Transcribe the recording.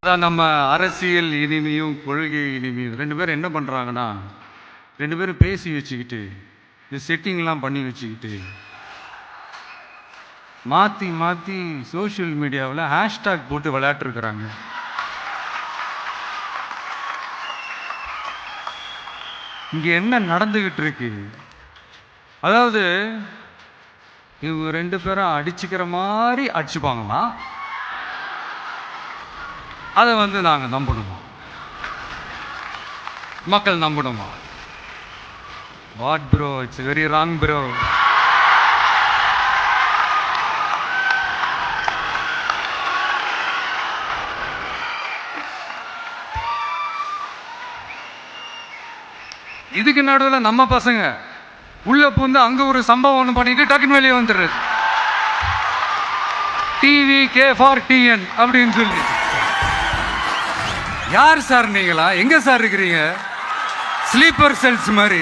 அதான் நம்ம அரசியல் இனிமையும் கொள்கை இனிமையும் 2 பேரும் என்ன பண்ணுறாங்கன்னா 2 பேரும் பேசி வச்சுக்கிட்டு இந்த செட்டிங்லாம் பண்ணி வச்சுக்கிட்டு மாற்றி மாற்றி சோஷியல் மீடியாவில் ஹேஷ்டாக் போட்டு விளையாட்டுருக்குறாங்க. இங்கே என்ன நடந்துக்கிட்டு இருக்கு? அதாவது இவங்க 2 பேரும் அடிச்சுக்கிற மாதிரி அடிச்சுப்பாங்கம்மா, அதை நாங்கள் நம்பணுமா? மக்கள் நம்பணுமா? What bro, it's very wrong bro. இதுக்கு நடுவில் நம்ம பசங்க உள்ள பூந்து அங்கே ஒரு சம்பவம் ஒன்று பண்ணிட்டு டக்குன்னு வெளியே வந்துடுறது. டிவி கே ஃபார் டிஎன் அப்படின்னு சொல்லி. யார் சார் நீங்களா? எங்கே சார் இருக்கிறீங்க? ஸ்லீப்பர் செல்ஸ் மாதிரி